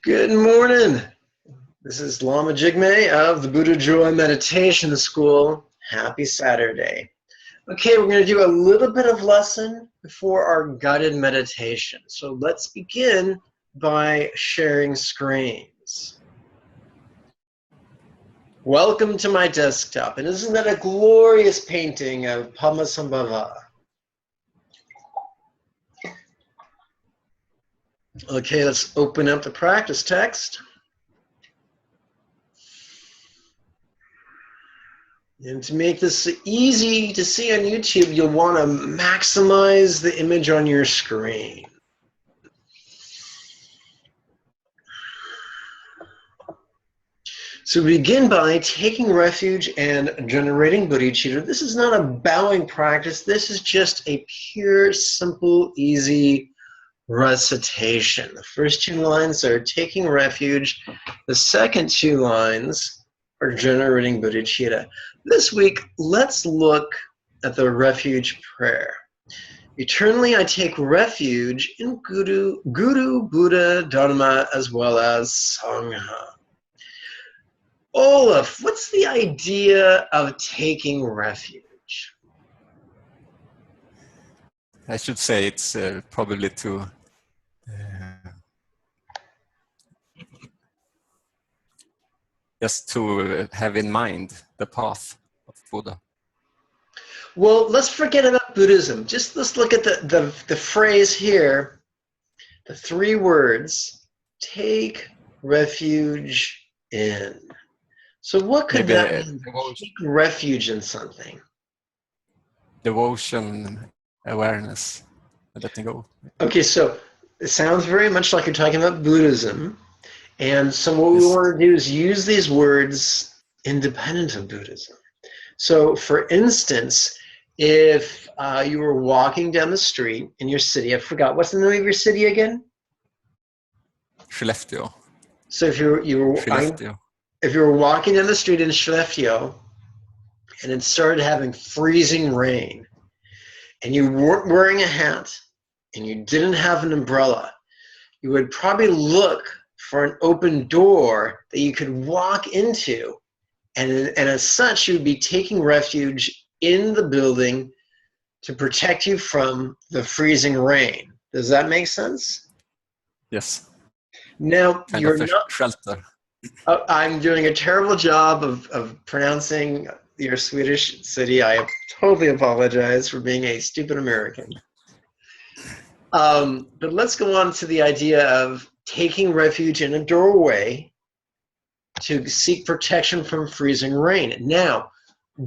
Good morning. This is Lama Jigme of the Buddha Joy Meditation School. Happy Saturday. Okay, we're going to do a little bit of lesson before our guided meditation. So let's begin by sharing screens. Welcome to my desktop. And isn't that a glorious painting of Padmasambhava? Okay, let's open up the practice text. And to make this easy to see on YouTube, you'll want to maximize the image on your screen. So begin by taking refuge and generating bodhicitta. This is not a bowing practice. This is just a pure, simple, easy recitation. The first two lines are taking refuge. The second two lines are generating bodhicitta. This week, let's look at the refuge prayer. Eternally, I take refuge in Guru, Buddha, Dharma, as well as Sangha. Olaf, what's the idea of taking refuge? I should say it's probably to just to have in mind the path of Buddha. Well, let's forget about Buddhism. Just let's look at the phrase here, the three words, take refuge in. So what could that mean? Take refuge in something. Devotion, awareness, letting go. Okay, so it sounds very much like you're talking about Buddhism. And so what we want to do is use these words independent of Buddhism. So for instance, if you were walking down the street in your city, I forgot, what's the name of your city again? Skellefteå. So if you were walking down the street in Skellefteå and it started having freezing rain and you weren't wearing a hat and you didn't have an umbrella, you would probably look for an open door that you could walk into, and as such, you would be taking refuge in the building to protect you from the freezing rain. Does that make sense? Yes. Now, you're not... shelter. I'm doing a terrible job of pronouncing your Swedish city. I totally apologize for being a stupid American. But let's go on to the idea of taking refuge in a doorway to seek protection from freezing rain. Now,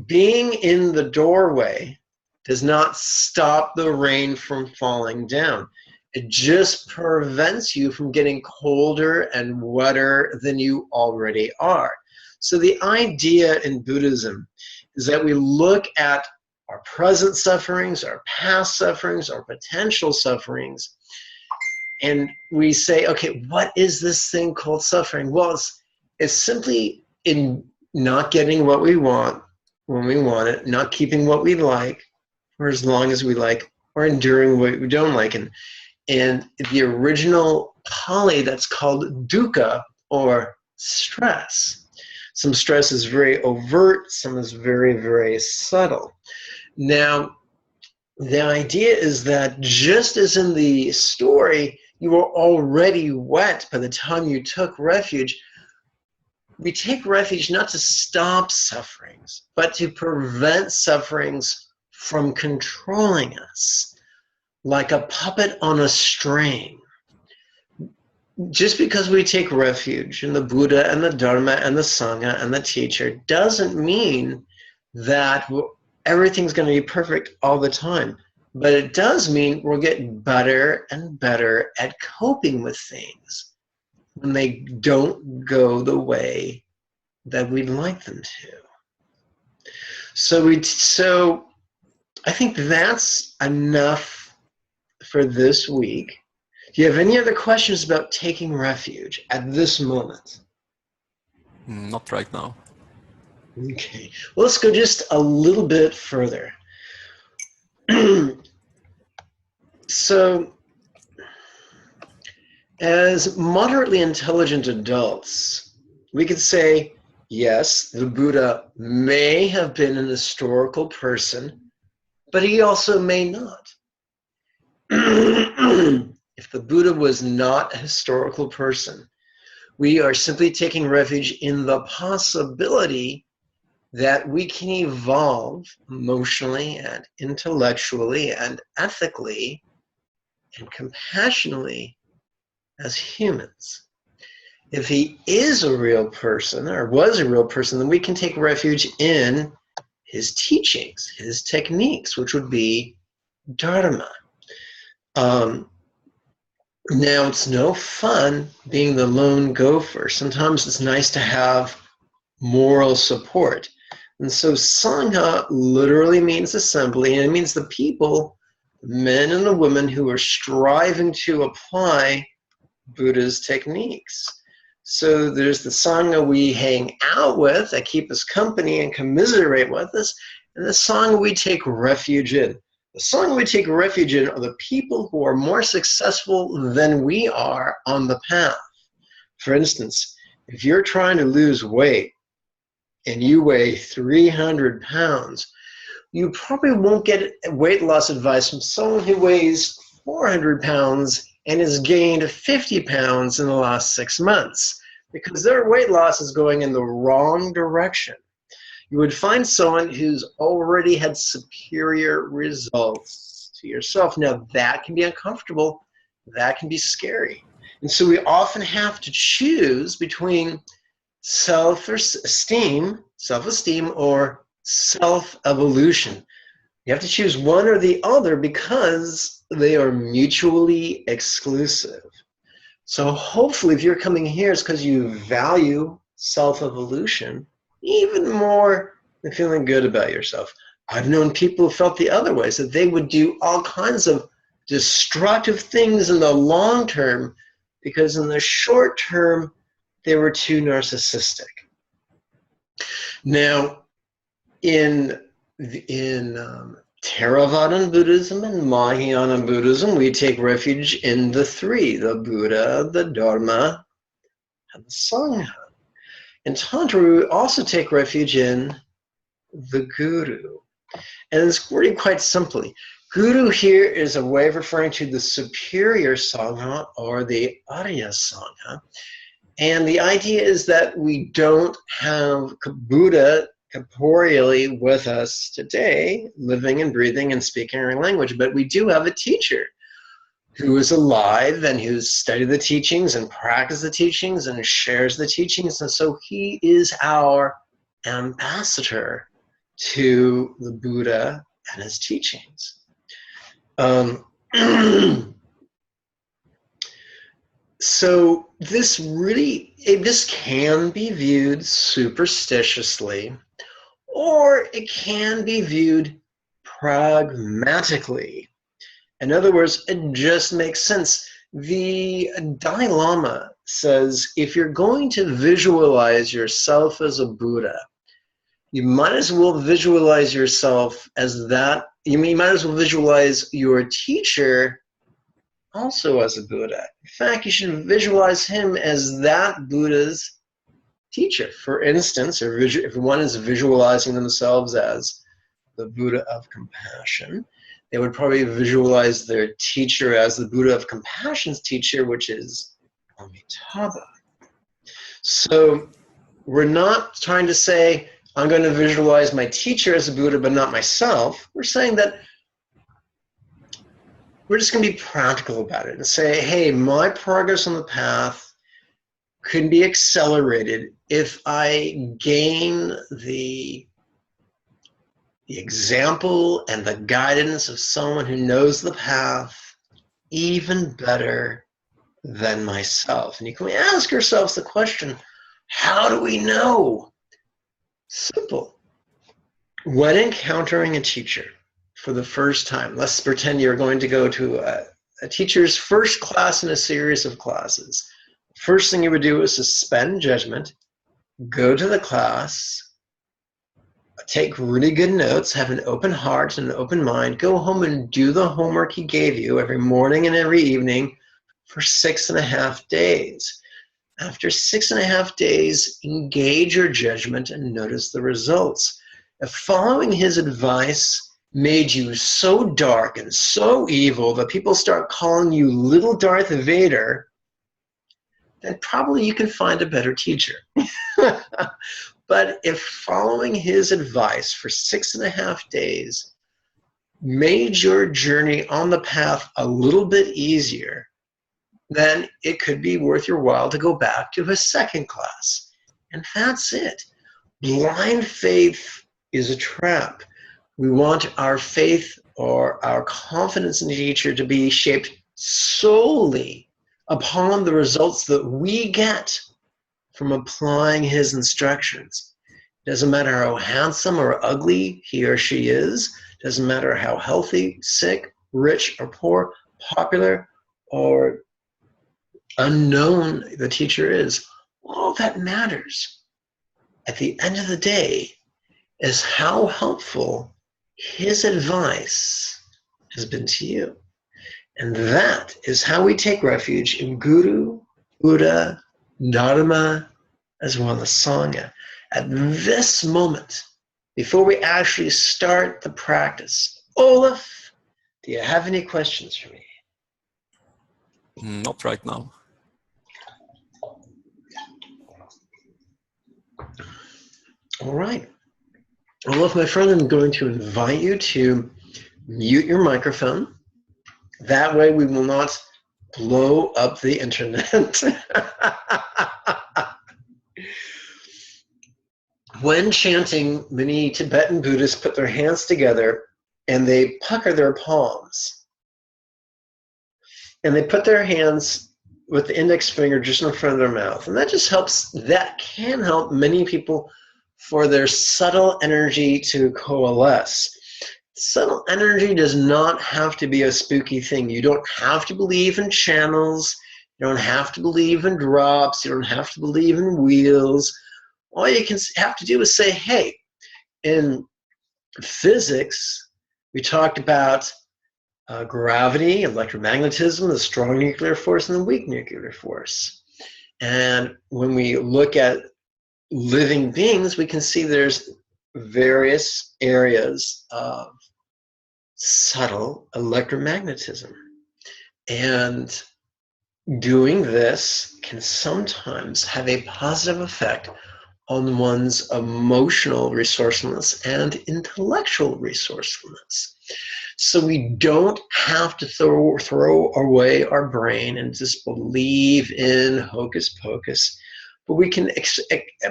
being in the doorway does not stop the rain from falling down. It just prevents you from getting colder and wetter than you already are. So the idea in Buddhism is that we look at our present sufferings, our past sufferings, our potential sufferings, and we say, okay, what is this thing called suffering? Well, it's simply in not getting what we want when we want it, not keeping what we like for as long as we like, or enduring what we don't like. And the original Pali, that's called dukkha, or stress. Some stress is very overt, some is very, very subtle. Now, the idea is that just as in the story, you were already wet by the time you took refuge, we take refuge not to stop sufferings, but to prevent sufferings from controlling us, like a puppet on a string. Just because we take refuge in the Buddha and the Dharma and the Sangha and the teacher doesn't mean that everything's going to be perfect all the time. But it does mean we'll get better and better at coping with things when they don't go the way that we'd like them to. So I think that's enough for this week. Do you have any other questions about taking refuge at this moment? Not right now. Okay, well, let's go just a little bit further. So As moderately intelligent adults, we could say, yes, the Buddha may have been an historical person, but he also may not. If the Buddha was not a historical person, we are simply taking refuge in the possibility that we can evolve emotionally and intellectually and ethically and compassionately as humans. If he is a real person or was a real person, then we can take refuge in his teachings, his techniques, which would be Dharma. Now, it's no fun being the lone gopher. Sometimes it's nice to have moral support. And so Sangha literally means assembly, and it means the people, men and the women who are striving to apply Buddha's techniques. So there's the Sangha we hang out with, that keep us company and commiserate with us, and the Sangha we take refuge in. The Sangha we take refuge in are the people who are more successful than we are on the path. For instance, if you're trying to lose weight and you weigh 300 pounds, you probably won't get weight loss advice from someone who weighs 400 pounds and has gained 50 pounds in the last 6 months, because their weight loss is going in the wrong direction. You would find someone who's already had superior results to yourself. Now, that can be uncomfortable. That can be scary. And so we often have to choose between self-esteem or self-evolution. You have to choose one or the other because they are mutually exclusive. So hopefully if you're coming here, it's because you value self-evolution even more than feeling good about yourself. I've known people who felt the other way, so they would do all kinds of destructive things in the long term because in the short term, they were too narcissistic. Now, in Theravadan Buddhism and Mahayana Buddhism, we take refuge in the three, the Buddha, the Dharma, and the Sangha. In Tantra, we also take refuge in the Guru. And it's worded quite simply. Guru here is a way of referring to the superior Sangha or the Arya Sangha. And the idea is that we don't have Buddha corporeally with us today, living and breathing and speaking our language, but we do have a teacher who is alive and who's studied the teachings and practiced the teachings and shares the teachings. And so he is our ambassador to the Buddha and his teachings. So this can be viewed superstitiously, or it can be viewed pragmatically. In other words, it just makes sense. The Dalai Lama says, if you're going to visualize yourself as a Buddha, you might as well visualize yourself as that. You might as well visualize your teacher also as a Buddha. In fact, you should visualize him as that Buddha's teacher. For instance, if one is visualizing themselves as the Buddha of compassion, they would probably visualize their teacher as the Buddha of compassion's teacher, which is Amitabha. So we're not trying to say, I'm going to visualize my teacher as a Buddha, but not myself. We're saying that we're just going to be practical about it and say, hey, my progress on the path can be accelerated if I gain the example and the guidance of someone who knows the path even better than myself. And you can ask yourselves the question, how do we know? Simple. When encountering a teacher for the first time, let's pretend you're going to go to a teacher's first class in a series of classes. First thing you would do is suspend judgment, go to the class, take really good notes, have an open heart and an open mind, go home and do the homework he gave you every morning and every evening for 6.5 days. After 6.5 days, engage your judgment and notice the results. If following his advice made you so dark and so evil that people start calling you Little Darth Vader, then probably you can find a better teacher. But if following his advice for 6.5 days made your journey on the path a little bit easier, then it could be worth your while to go back to his second class. And that's it. Blind faith is a trap. We want our faith or our confidence in the teacher to be shaped solely upon the results that we get from applying his instructions. Doesn't matter how handsome or ugly he or she is. Doesn't matter how healthy, sick, rich or poor, popular or unknown the teacher is. All that matters at the end of the day is how helpful his advice has been to you. And that is how we take refuge in Guru, Buddha, Dharma, as well as Sangha. At this moment, before we actually start the practice, Olaf, do you have any questions for me? Not right now. All right. Olaf, my friend, I'm going to invite you to mute your microphone. That way we will not blow up the internet. When chanting, many Tibetan Buddhists put their hands together and they pucker their palms. And they put their hands with the index finger just in front of their mouth. And that just helps, that can help many people for their subtle energy to coalesce. Subtle energy does not have to be a spooky thing. You don't have to believe in channels. You don't have to believe in drops. You don't have to believe in wheels. All you can have to do is say, hey, in physics, we talked about gravity, electromagnetism, the strong nuclear force, and the weak nuclear force. And when we look at living beings, we can see there's various areas of subtle electromagnetism. And doing this can sometimes have a positive effect on one's emotional resourcefulness and intellectual resourcefulness. So we don't have to throw away our brain and just believe in hocus pocus, but we can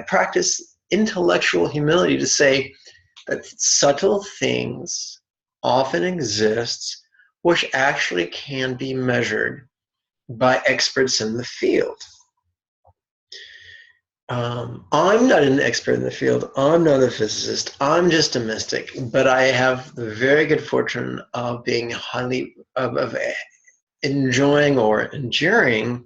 practice intellectual humility to say that subtle things often exist which actually can be measured by experts in the field. I'm not an expert in the field. I'm not a physicist. I'm just a mystic. But I have the very good fortune of being highly, of enjoying or enduring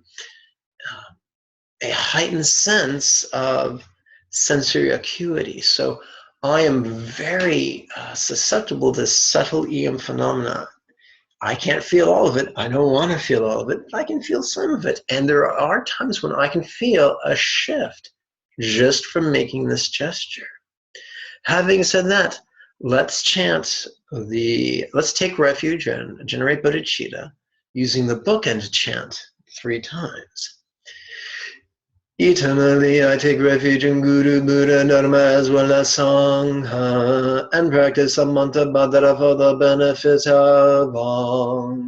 a heightened sense of sensory acuity. So I am very susceptible to subtle EM phenomena. I can't feel all of it. I don't want to feel all of it, but I can feel some of it. And there are times when I can feel a shift just from making this gesture. Having said that, let's chant let's take refuge and generate bodhicitta using the bookend chant 3 times. Eternally I take refuge in Guru, Buddha, Dharma, as well as Sangha, and practice a mantra badara for the benefit of all.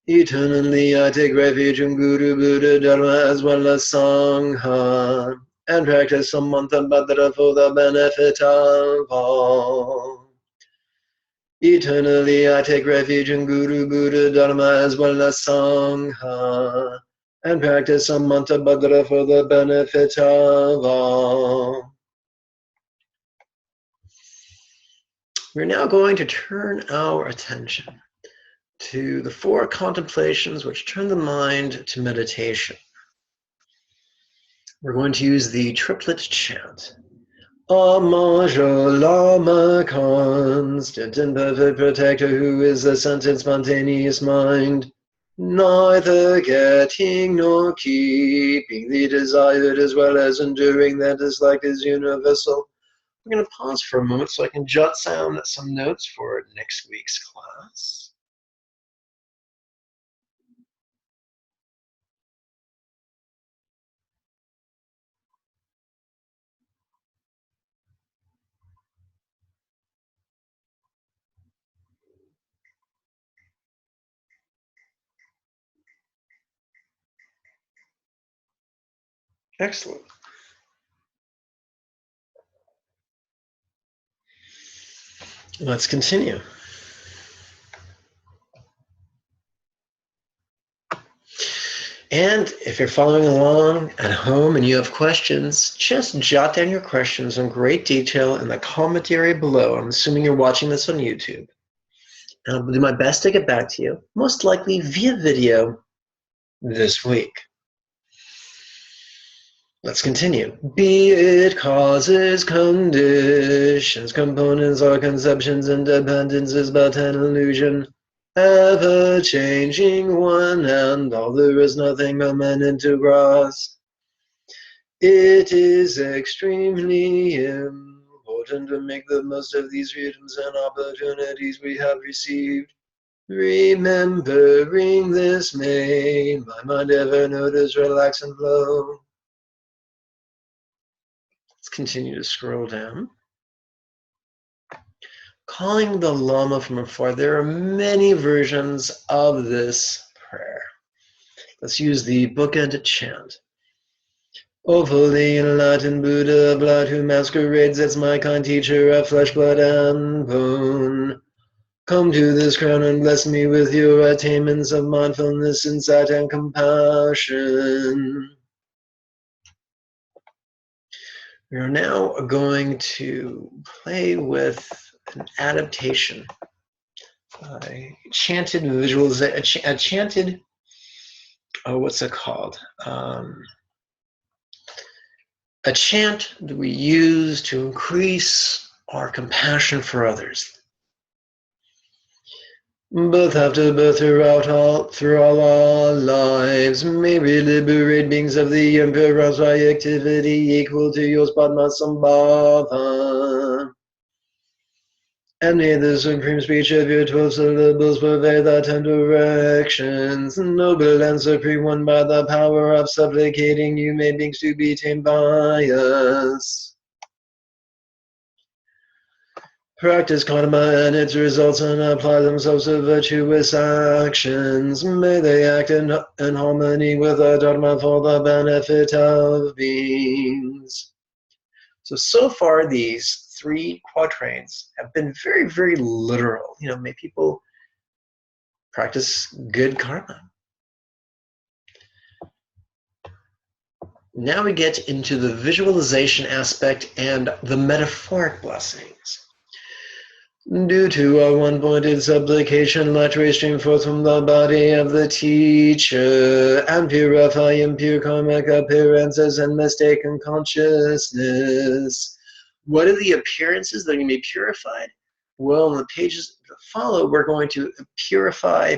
Eternally I take refuge in Guru, Buddha, Dharma, as well as Sangha, and practice a mantra badara for the benefit of all. Eternally I take refuge in Guru, Buddha, Dharma, as well as Sangha, and practice a mantra badara for the benefit of all. We're now going to turn our attention to the 4 contemplations which turn the mind to meditation. We're going to use the triplet chant. Amajo Lama, constant and perfect protector, who is the sentient spontaneous mind, neither getting nor keeping, the desired as well as enduring that disliked is universal. We're going to pause for a moment so I can jot down some notes for next week's class. Excellent. Let's continue. And if you're following along at home and you have questions, just jot down your questions in great detail in the comment area below. I'm assuming you're watching this on YouTube. And I'll do my best to get back to you, most likely via video this week. Let's continue. Be it causes, conditions, components, or conceptions, independence is but an illusion. Ever changing one and all, there is nothing permanent to grasp. It is extremely important to make the most of these freedoms and opportunities we have received. Remembering this may my mind ever notice relax and flow. Let's continue to scroll down. Calling the Lama from afar. There are many versions of this prayer. Let's use the bookend chant. O fully enlightened Buddha, blood who masquerades as my kind teacher of flesh, blood, and bone. Come to this crown and bless me with your attainments of mindfulness, insight, and compassion. We are now going to play with an adaptation, a chanted visualization, a chanted, what's it called? A chant that we use to increase our compassion for others. Birth after birth through all our lives, may we liberate beings of the impure by activity equal to yours, Padmasambhava. And may the supreme speech of your 12 syllables pervade the 10 directions, noble and supreme one, by the power of supplicating you made beings to be tamed by us. Practice karma and its results and apply themselves to virtuous actions. May they act in harmony with the Dharma for the benefit of beings. So far, these 3 quatrains have been very, very literal. May people practice good karma. Now we get into the visualization aspect and the metaphoric blessings. Due to our one-pointed supplication, let rays stream forth from the body of the teacher and purify impure karmic appearances and mistaken consciousness. What are the appearances that are going to be purified? Well, in the pages that follow, we're going to purify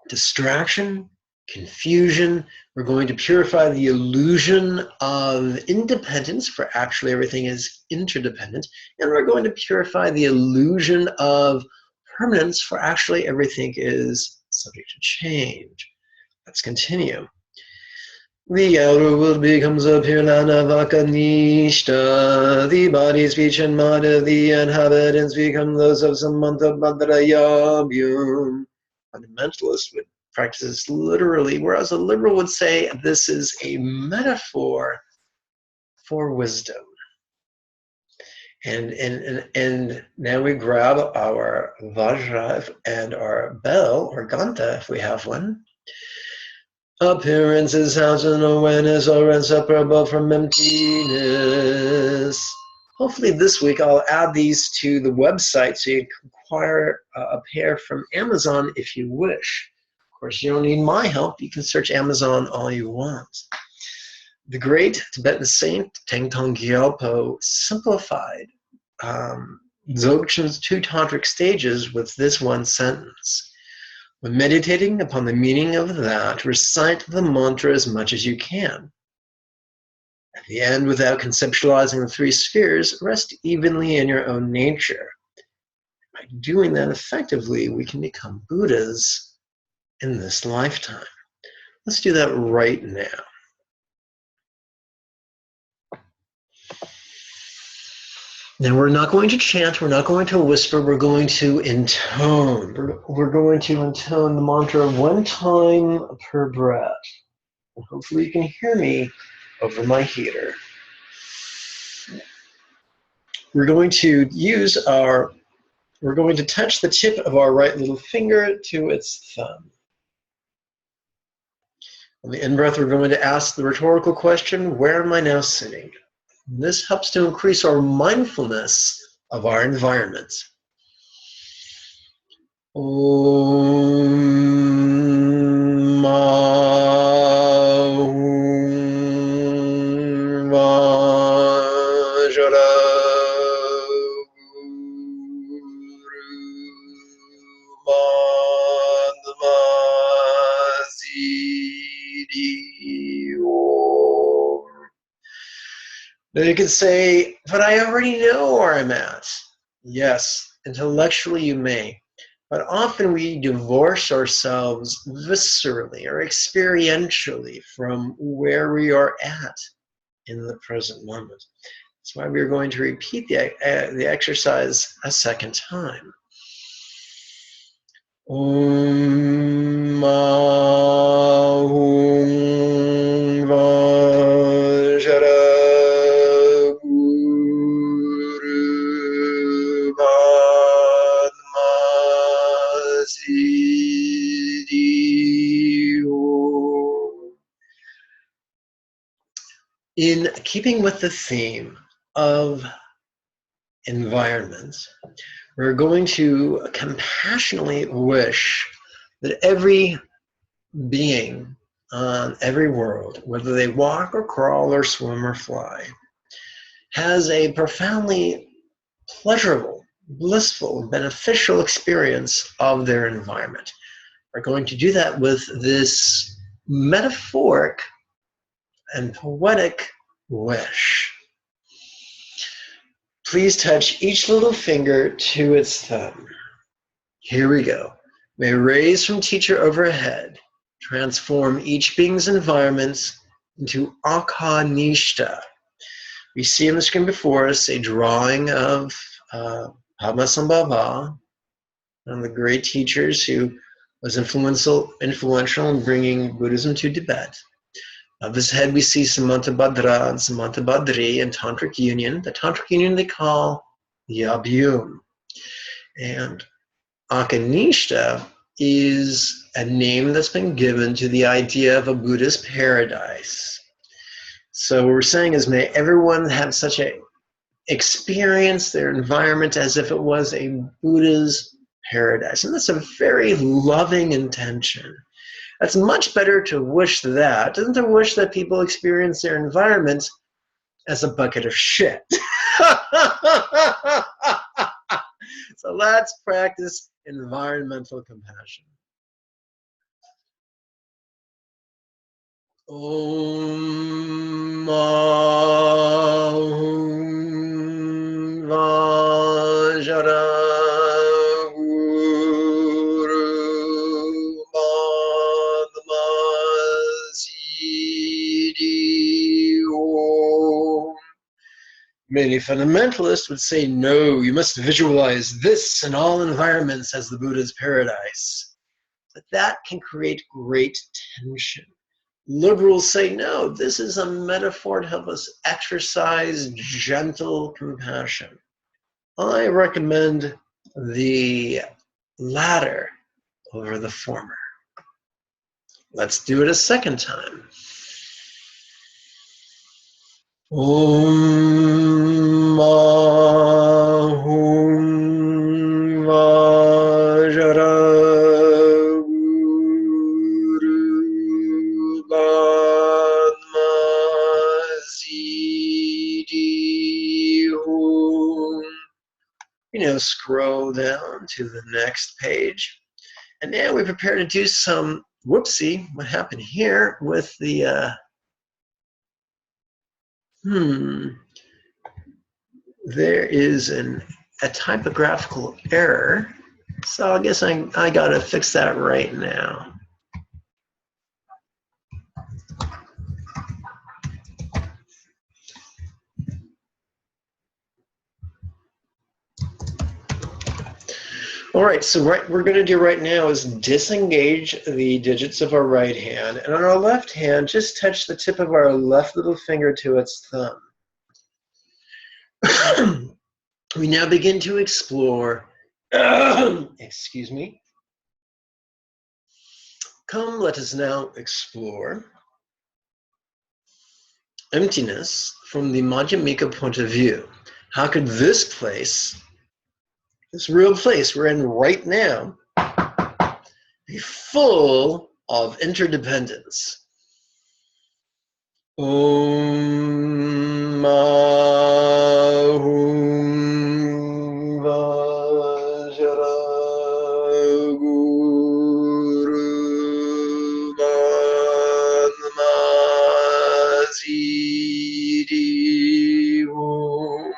distraction, confusion. We're going to purify the illusion of independence, for actually everything is interdependent. And we're going to purify the illusion of permanence, for actually everything is subject to change. Let's continue. The outer world becomes a pure Lanavakanishta. The body, speech, and mind of the inhabitants become those of Samantha Bhadrayabhyum. Fundamentalists would practice this literally, whereas a liberal would say this is a metaphor for wisdom. And now we grab our Vajra and our bell, or Ganta, if we have one. Appearances, sounds, and awareness are inseparable from emptiness. Hopefully this week I'll add these to the website so you can acquire a pair from Amazon if you wish. Of course, you don't need my help. You can search Amazon all you want. The great Tibetan saint Tengtong Gyalpo simplified Dzogchen's 2 tantric stages with this one sentence. When meditating upon the meaning of that, recite the mantra as much as you can. At the end, without conceptualizing the three spheres, rest evenly in your own nature. By doing that effectively, we can become Buddhas in this lifetime. Let's do that right now. Now, we're not going to chant, we're not going to whisper, we're going to intone. We're going to intone the mantra one time per breath. And hopefully you can hear me over my heater. We're going to touch the tip of our right little finger to its thumb. On the in-breath, we're going to ask the rhetorical question, where am I now sitting? And this helps to increase our mindfulness of our environment. Om Vajra Now you can say, but I already know where I'm at. Yes, intellectually you may. But often we divorce ourselves viscerally or experientially from where we are at in the present moment. That's why we're going to repeat the exercise a second time. Om Ahum Vajra Guru Padmasidi Om. In keeping with the theme of environment, we're going to compassionately wish that every being on every world, whether they walk or crawl or swim or fly, has a profoundly pleasurable, blissful, beneficial experience of their environment. We're going to do that with this metaphoric and poetic wish. Please touch each little finger to its thumb. Here we go. May rays from teacher overhead transform each being's environment into Akanishta. We see on the screen before us a drawing of Padmasambhava, one of the great teachers who was influential in bringing Buddhism to Tibet. Of his head, we see Samantabhadra and Samantabhadri in Tantric union. The Tantric union they call Yabhyum. And Akanishta is a name that's been given to the idea of a Buddhist paradise. So what we're saying is, may everyone have such a experience their environment as if it was a Buddha's paradise. And that's a very loving intention. That's much better to wish that than to wish that people experience their environment as a bucket of shit. So let's practice environmental compassion. Om Ahum Vajra Many fundamentalists would say, no, you must visualize this in all environments as the Buddha's paradise. But that can create great tension. Liberals say, no, this is a metaphor to help us exercise gentle compassion. I recommend the latter over the former. Let's do it a second time. Om Ahum Vajra Guru Padmasidi Om. Scroll down to the next page. And now we prepare to do some, whoopsie, what happened here with the, there is a typographical error. So I guess I gotta fix that right now. All right, so what we're going to do right now is disengage the digits of our right hand, and on our left hand, just touch the tip of our left little finger to its thumb. We now begin to explore, excuse me. Come, let us now explore emptiness from the Madhyamika point of view. How could this place, this real place we're in right now, be full of interdependence? Om Mahum Vajra Guru Manmaziri Om.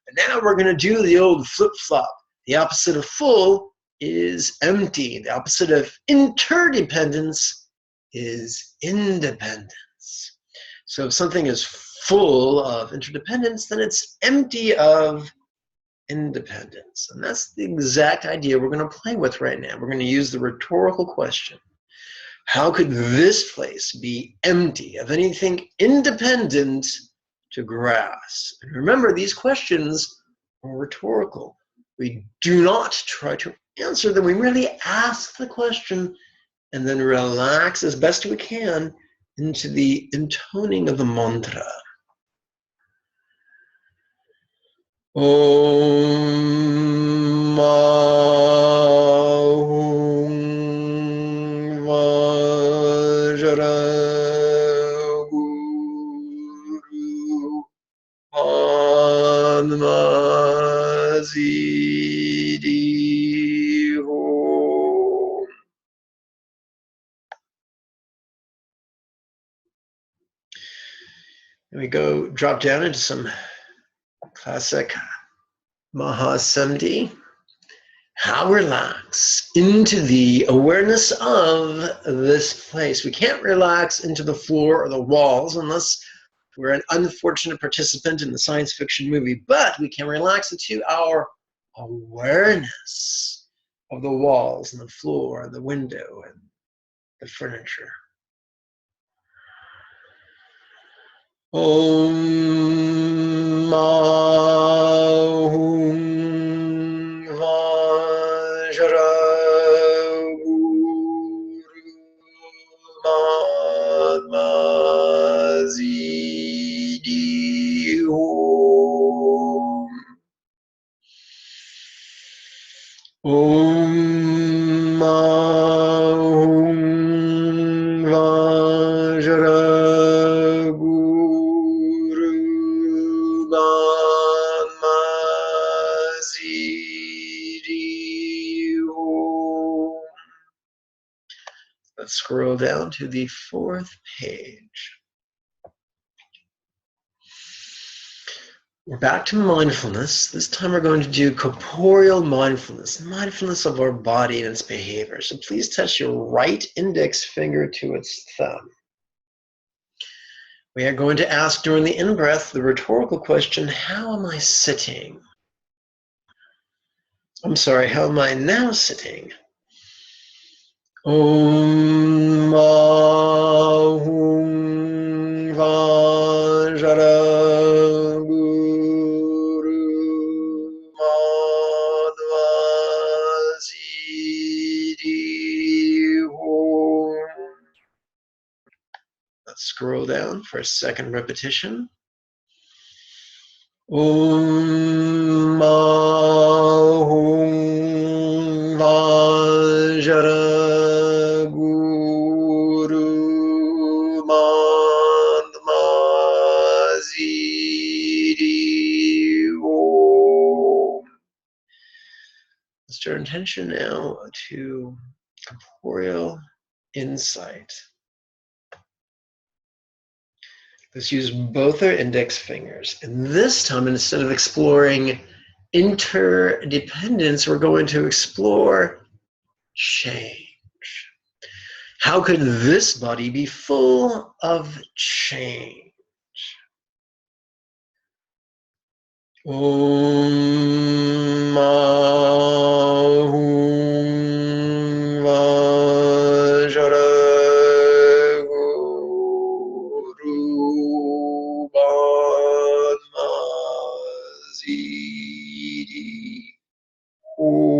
And now we're going to do the old flip-flop. The opposite of full is empty. The opposite of interdependence is independence. So if something is full of interdependence, then it's empty of independence. And that's the exact idea we're going to play with right now. We're going to use the rhetorical question. How could this place be empty of anything independent to grasp? And remember, these questions are rhetorical. We do not try to answer them. We merely ask the question and then relax as best we can into the intoning of the mantra. Om Mahum Vajra Guru Manmaziri Om. And we go drop down into some classic Mahasamdi. How relax into the awareness of this place. We can't relax into the floor or the walls unless we're an unfortunate participant in the science fiction movie, but we can relax into our awareness of the walls and the floor and the window and the furniture. Om Mahum Vajra Guru Manmaziri Om. Om Mahum Vajra Let's scroll down to the 4th page. We're back to mindfulness. This time we're going to do corporeal mindfulness, mindfulness of our body and its behavior. So please touch your right index finger to its thumb. We are going to ask during the in-breath the rhetorical question, how am I sitting? I'm sorry, how am I now sitting? Om Mahum Vajra Guru Manmaziri Om. Let's scroll down for a second repetition. Om Mahum Vajra Guru Manmaziri Om. Let's turn attention now to corporeal insight. Let's use both our index fingers. And this time, instead of exploring interdependence, we're going to explore change. How could this body be full of change? Om Ahum Vajra Guru Padmazidi Om.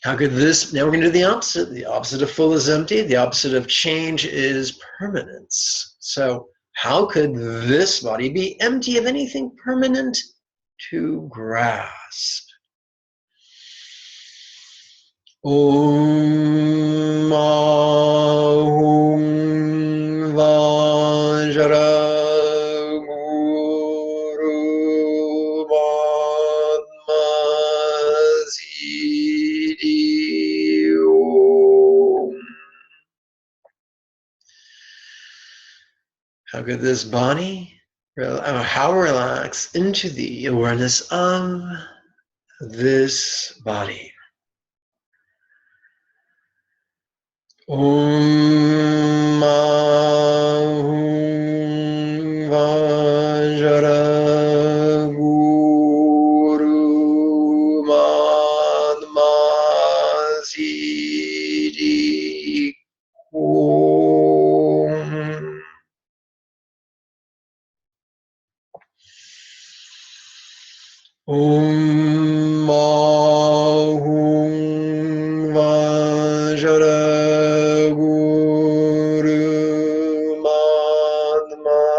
How could this, now we're going to do the opposite. The opposite of full is empty. The opposite of change is permanence. So how could this body be empty of anything permanent to grasp? Om Ahum Vajra Guru Padmazidi Om. How could this body, how relax into the awareness of this body? Om Ahum Vajra Guru Padmazidi Om. Om Ahum Vajra Guru Padmazidi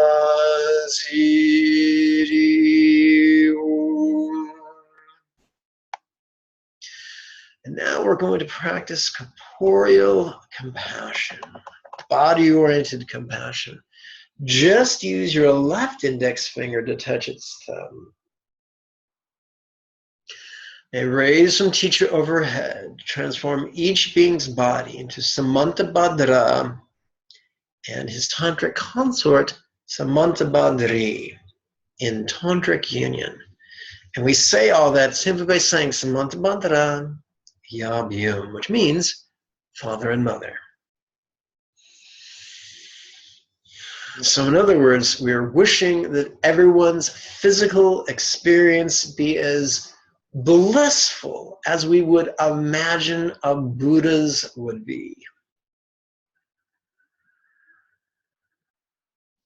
Om. And now we're going to practice corporeal compassion, body-oriented compassion. Just use your left index finger to touch its thumb. May rays from teacher overhead transform each being's body into Samantabhadra and his tantric consort Samantabhadri in tantric union. And we say all that simply by saying Samantabhadra Yabyum, which means father and mother. So in other words, we're wishing that everyone's physical experience be as blissful as we would imagine a Buddha's would be.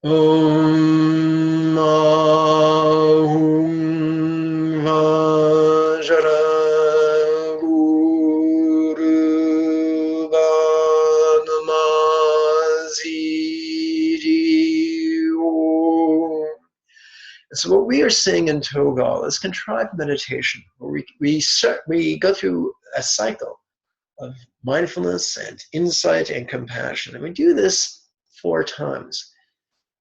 Om Ahum Vajra Guru Padmazidi Om. So what we are saying in Togal is contrived meditation, where we go through a cycle of mindfulness and insight and compassion. And we do this 4 times.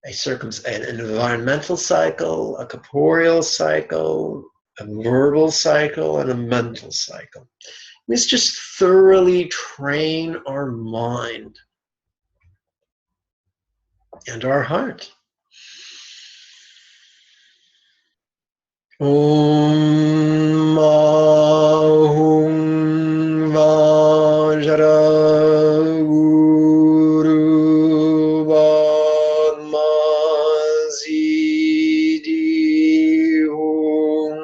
An environmental cycle, a corporeal cycle, a verbal cycle, and a mental cycle. Let's just thoroughly train our mind and our heart. Om Ahum Vajra Guru Padmazidi Om.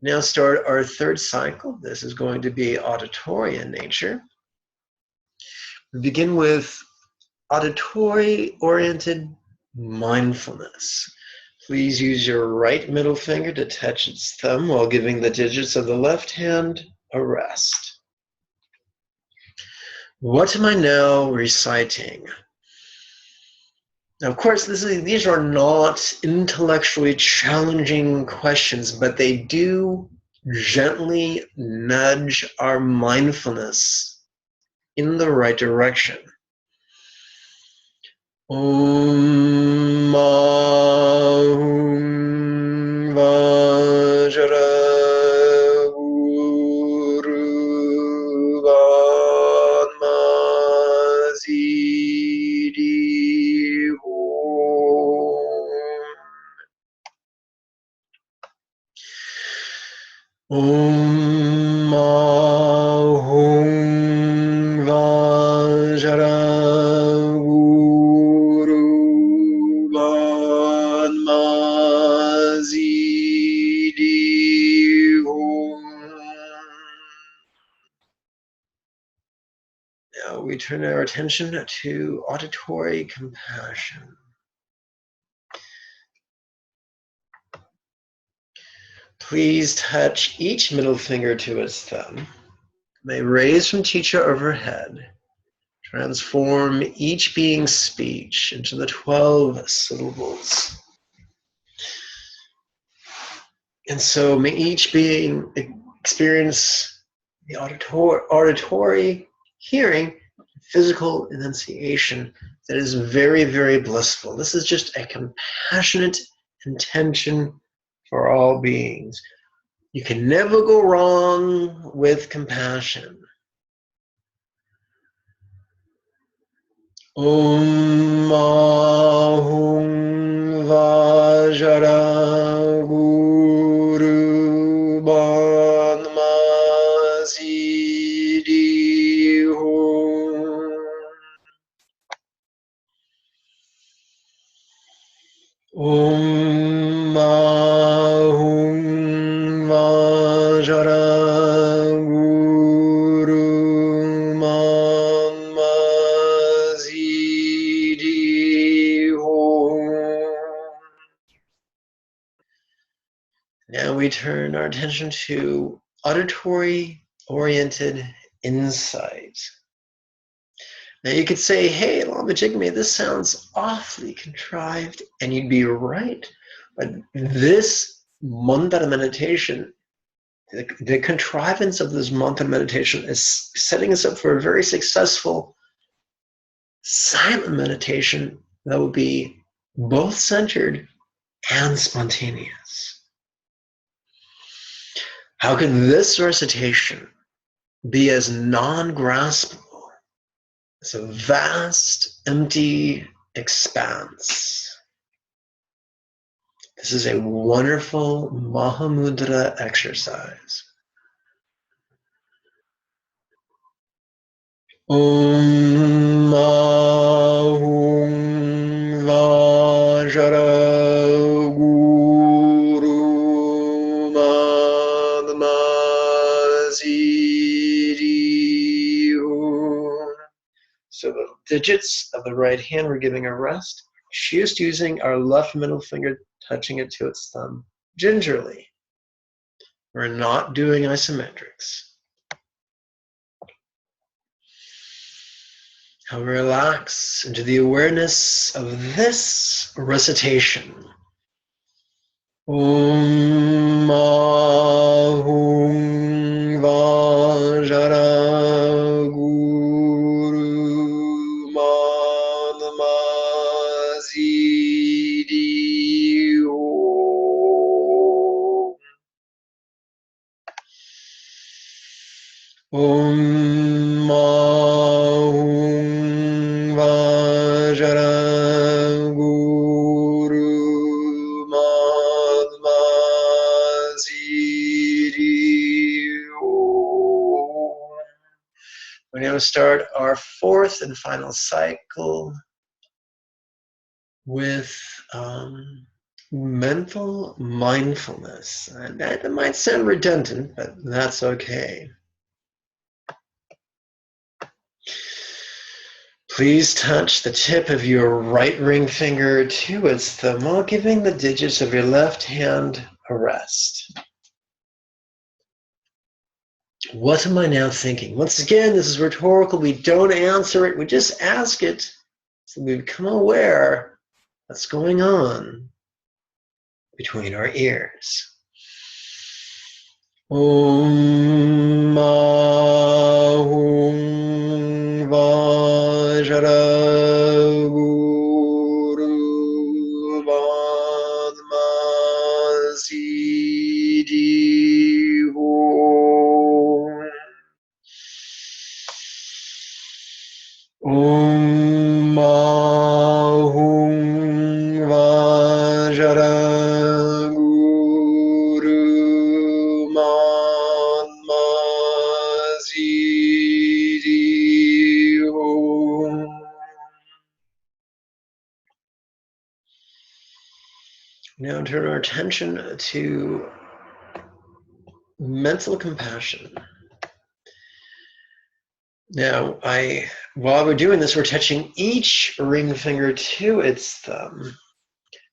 Now start our 3rd cycle. This is going to be auditory in nature. We begin with auditory-oriented mindfulness. Please use your right middle finger to touch its thumb while giving the digits of the left hand a rest. What am I now reciting? Now, of course, these are not intellectually challenging questions, but they do gently nudge our mindfulness in the right direction. Om Ahum Vajra Guru Vanmazidi Om Ahum Vajra Guru Vanmazidi Now we turn our attention to auditory compassion. Please touch each middle finger to its thumb. May raise from teacher overhead. Transform each being's speech into the 12 syllables. And so may each being experience the auditory hearing, physical enunciation that is very, very blissful. This is just a compassionate intention for all beings. You can never go wrong with compassion. Om Ahum Vajra Guru Vanmazidi Om Ahum Vajra Guru Vanmazidi Now we turn our attention to auditory-oriented insight. Now you could say, hey, Lama Jigme, this sounds awfully contrived, and you'd be right. But this mantra meditation, the contrivance of this mantra meditation is setting us up for a very successful silent meditation that will be both centered and spontaneous. How can this recitation be as non-graspable as a vast, empty expanse? This is a wonderful Mahamudra exercise. Om Ahum Vajra Guru Madmazidi. So the digits of the right hand we're giving a rest. Just using our left middle finger, touching it to its thumb, gingerly. We're not doing isometrics. Now relax into the awareness of this recitation. Om Ahum Vajra Guru Madmazidi Om Ahum Vajra Guru Madmazidi. We're going to start our fourth and final cycle with mental mindfulness. And that might sound redundant, but that's okay. Please touch the tip of your right ring finger to its thumb while giving the digits of your left hand a rest. What am I now thinking? Once again, this is rhetorical. We don't answer it. We just ask it so we become aware what's going on between our ears. Om Ahum Vajra Guru Om Ahum Vajra Guru Manma Ziri Om. Now turn our attention to mental compassion. Now, while we're doing this, we're touching each ring finger to its thumb.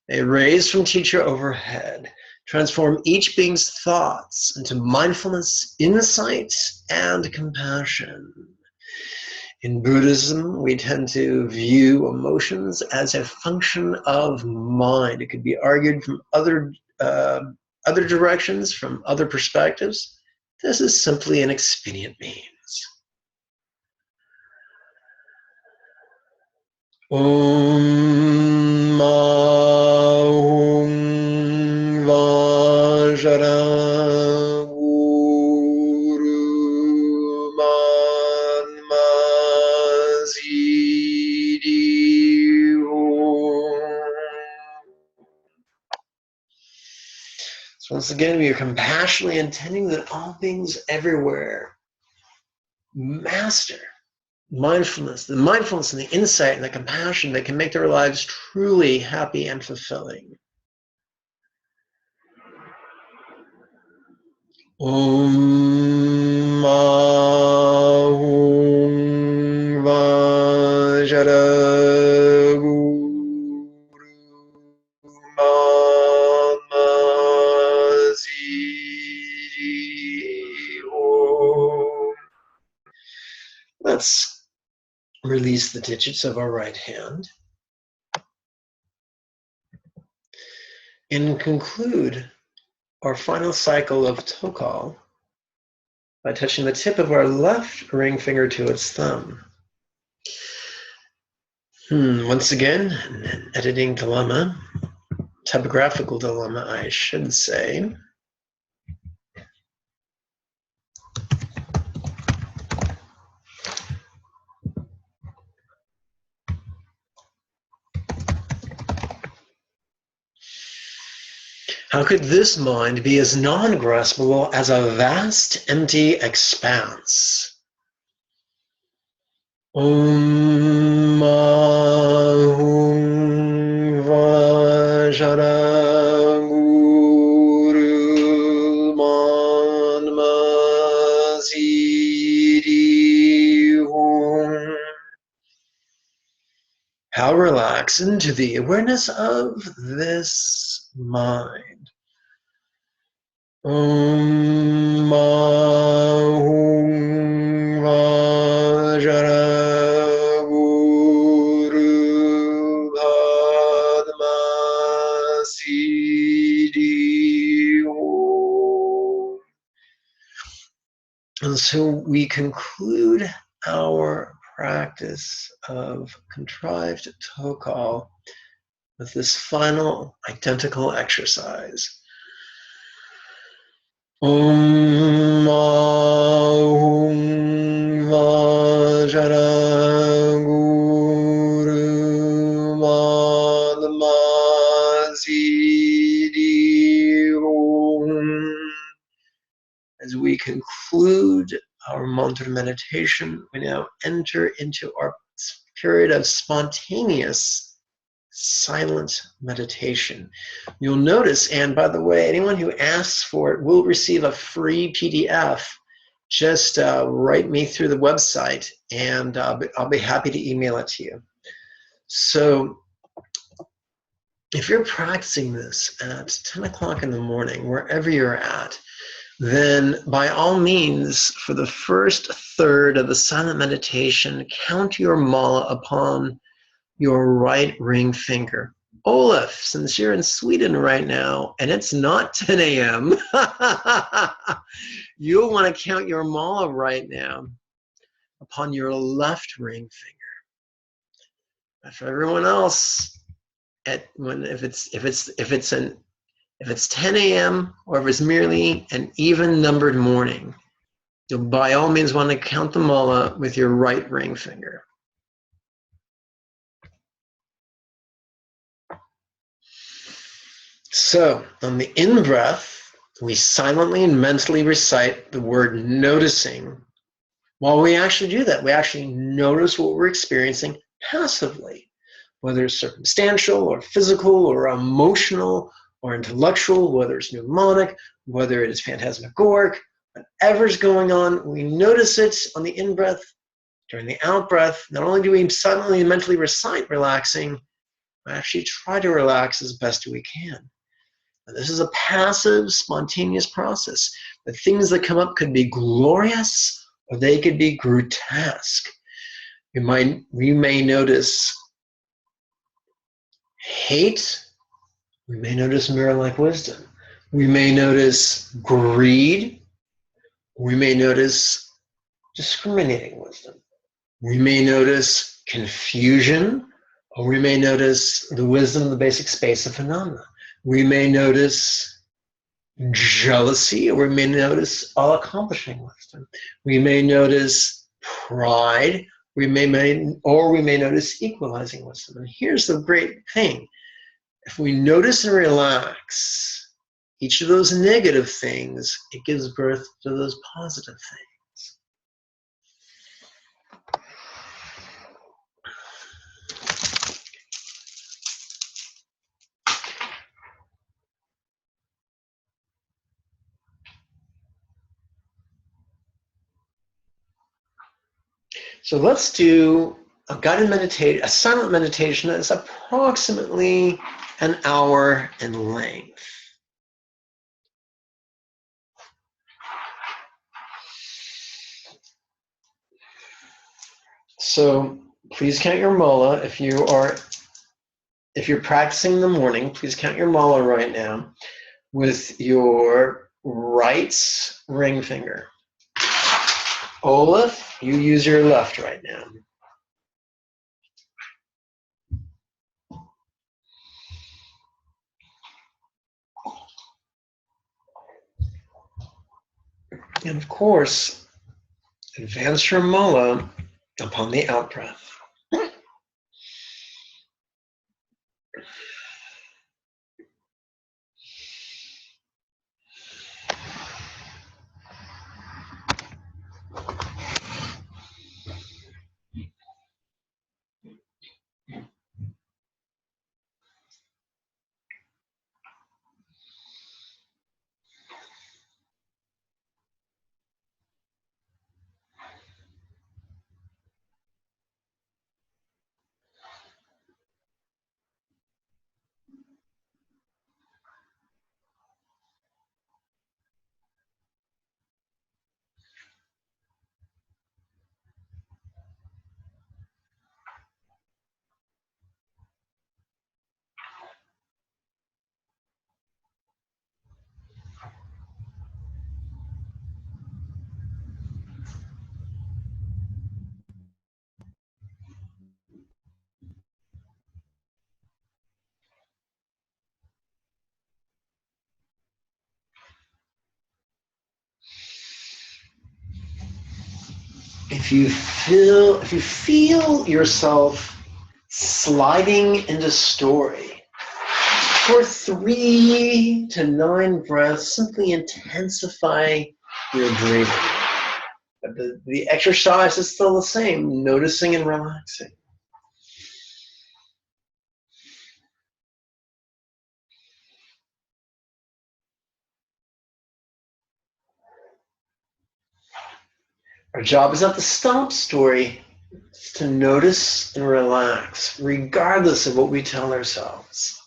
They raise from teacher overhead. Transform each being's thoughts into mindfulness, insight, and compassion. In Buddhism, we tend to view emotions as a function of mind. It could be argued from other directions, from other perspectives. This is simply an expedient means. Om Ahum Vajra Guru Manma Ziri Om. So once again, we are compassionately intending that all beings everywhere master mindfulness, the mindfulness and the insight and the compassion that can make their lives truly happy and fulfilling. Om Ahum Vajra Guru Manma Ziri Om. Let's release the digits of our right hand and conclude our final cycle of Tokal by touching the tip of our left ring finger to its thumb. Once again, an editing dilemma, typographical dilemma, I should say. How could this mind be as non-graspable as a vast, empty expanse? Om Ahum Vajra Guru Manma Ziri Om. How relax into the awareness of this mind. Om Ahum Vajra Guru Padma Siddhi Om. And so we conclude our practice of contrived Tokal with this final identical exercise. Om Ahum Vajra Guru Madma Siddhi Om. As we conclude our mantra meditation, we now enter into our period of spontaneous silent meditation. You'll notice, and by the way, anyone who asks for it will receive a free PDF. Just write me through the website and I'll be happy to email it to you. So if you're practicing this at 10 o'clock in the morning, wherever you're at, then by all means, for the first third of the silent meditation, count your mala upon your right ring finger. Olaf, since you're in Sweden right now and it's not 10 a.m., you'll want to count your mala right now upon your left ring finger. But for everyone else, if it's 10 a.m. or if it's merely an even numbered morning, you'll by all means want to count the mala with your right ring finger. So on the in-breath, we silently and mentally recite the word noticing. While we actually do that, we actually notice what we're experiencing passively, whether it's circumstantial or physical or emotional or intellectual, whether it's mnemonic, whether it is phantasmagoric, whatever's going on, we notice it on the in-breath. During the out-breath, not only do we silently and mentally recite relaxing, we actually try to relax as best we can. Now, this is a passive, spontaneous process. The things that come up could be glorious or they could be grotesque. We may notice hate. We may notice mirror-like wisdom. We may notice greed. We may notice discriminating wisdom. We may notice confusion, or we may notice the wisdom of the basic space of phenomena. We may notice jealousy, or we may notice all-accomplishing wisdom. We may notice pride, or we may notice equalizing wisdom. And here's the great thing. If we notice and relax each of those negative things, it gives birth to those positive things. So let's do a guided meditation, a silent meditation that is approximately an hour in length. So please count your mola. If you're practicing in the morning, please count your mola right now with your right ring finger. Olaf, you use your left right now. And of course, advance your mola upon the out-breath. If you feel yourself sliding into story, for 3 to 9 breaths, simply intensify your breathing. But the exercise is still the same, noticing and relaxing. Our job is not to stop story, it's to notice and relax, regardless of what we tell ourselves.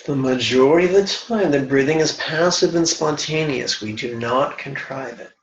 The majority of the time, the breathing is passive and spontaneous. We do not contrive it.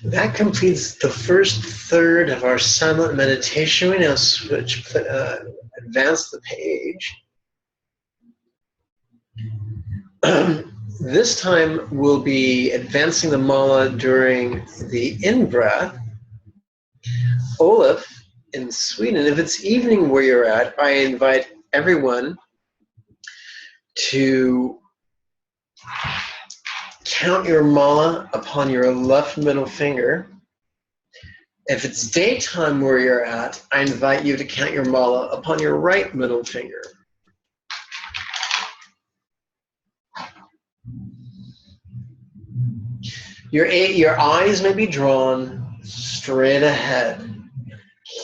That completes the first third of our silent meditation. We now advance the page. This time we'll be advancing the mala during the in-breath. Olaf in Sweden, if it's evening where you're at, I invite everyone to count your mala upon your left middle finger. If it's daytime where you're at, I invite you to count your mala upon your right middle finger. Your eyes may be drawn straight ahead.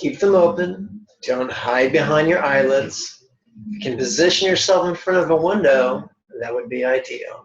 Keep them open. Don't hide behind your eyelids. If you can position yourself in front of a window, that would be ideal.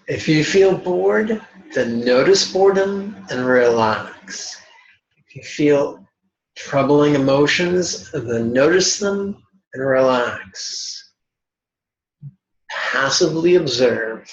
If you feel bored, then notice boredom and relax. If you feel troubling emotions, then notice them and relax. Passively observe.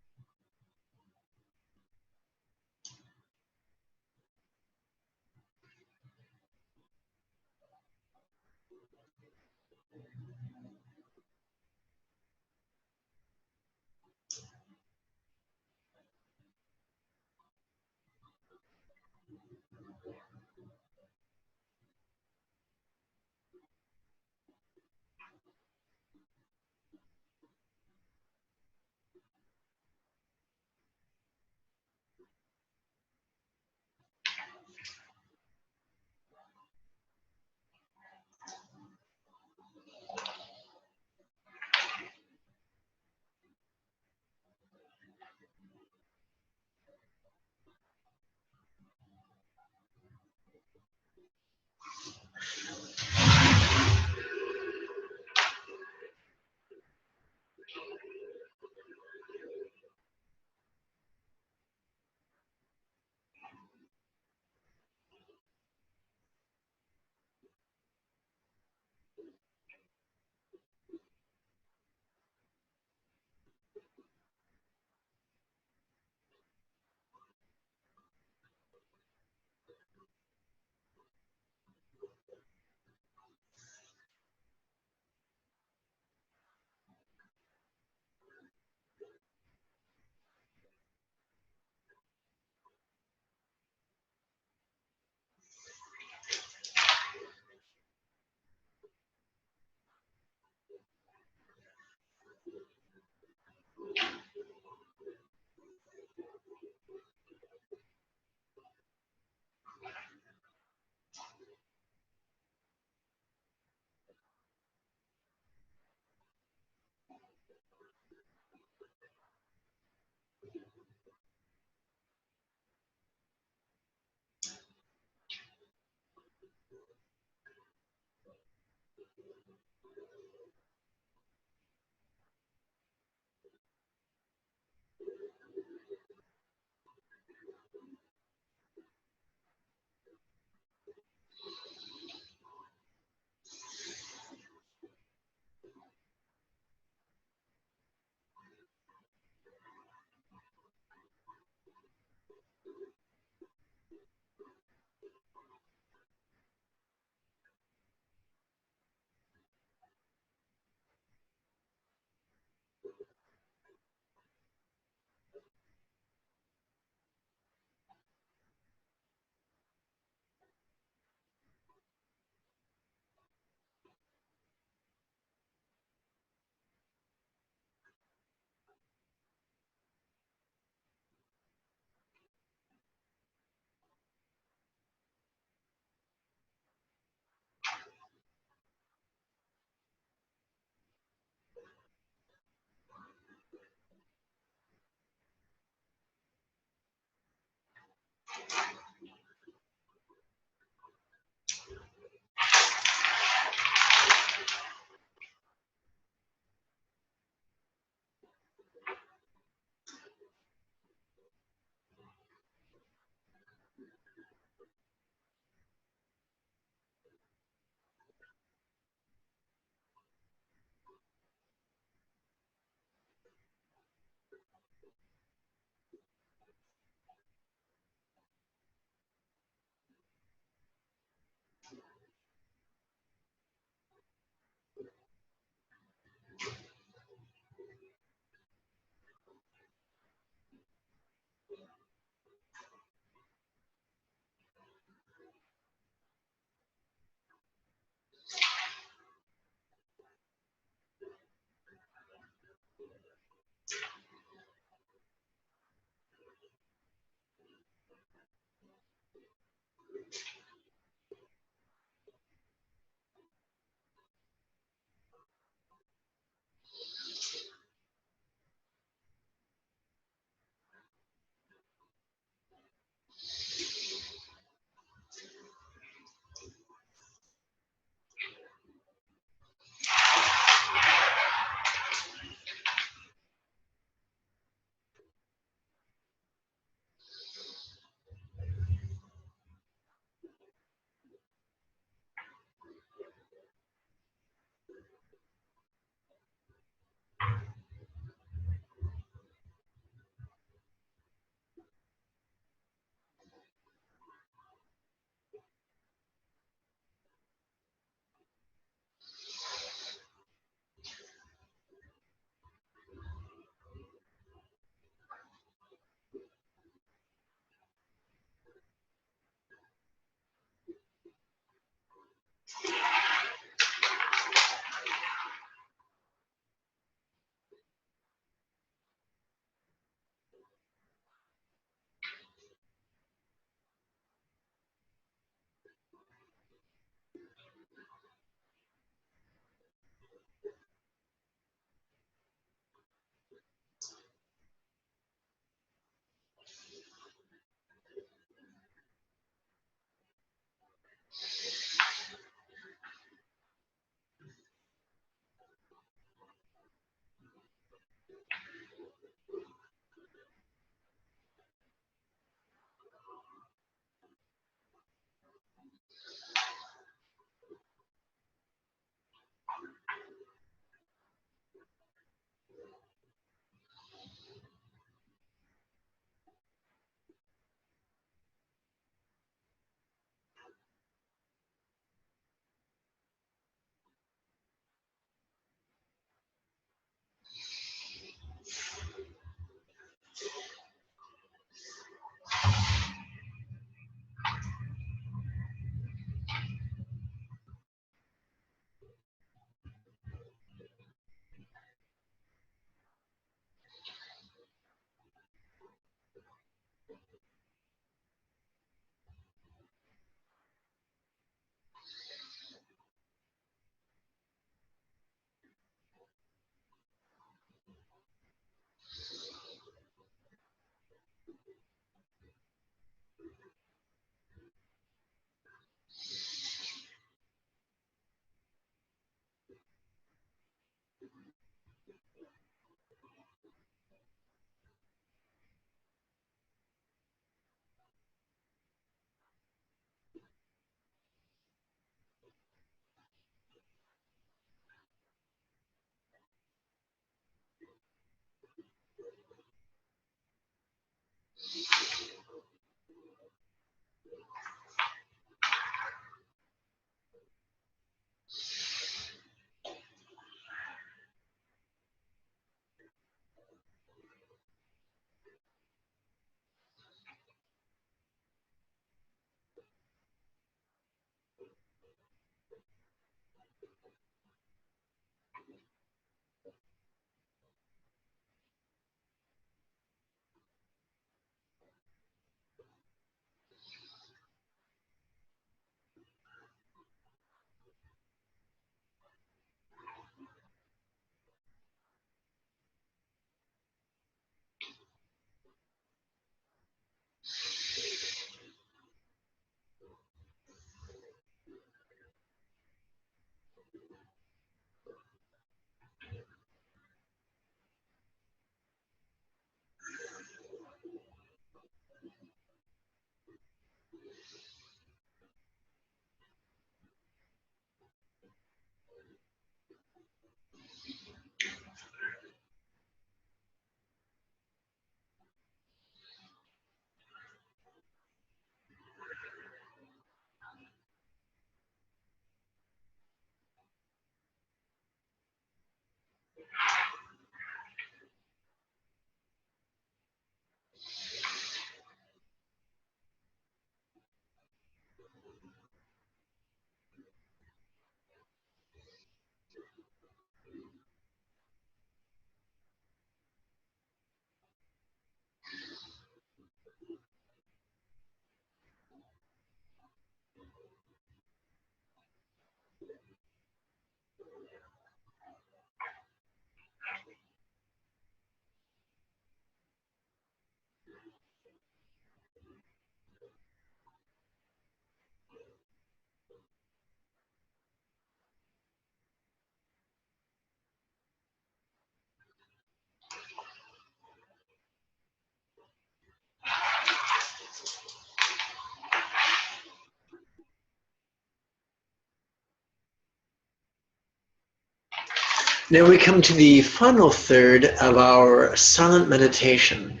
Now we come to the final third of our silent meditation.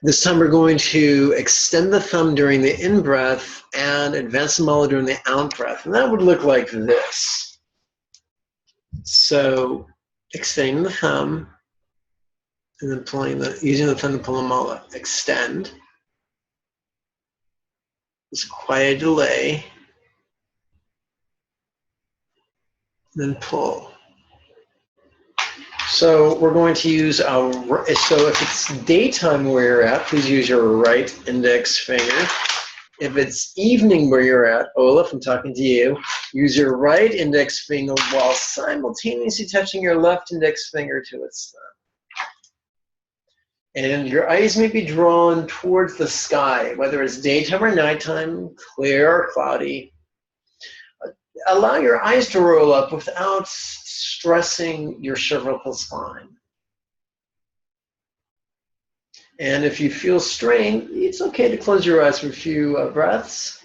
This time we're going to extend the thumb during the in-breath and advance the mala during the out-breath. And that would look like this. So extending the thumb and then using the thumb to pull the mala. Extend. It's quite a delay. Then pull. So we're going to use our, so if it's daytime where you're at, please use your right index finger. If it's evening where you're at, Olaf, I'm talking to you, use your right index finger while simultaneously touching your left index finger to its thumb. And your eyes may be drawn towards the sky, whether it's daytime or nighttime, clear or cloudy. Allow your eyes to roll up without stressing your cervical spine. And if you feel strain, it's okay to close your eyes for a few breaths.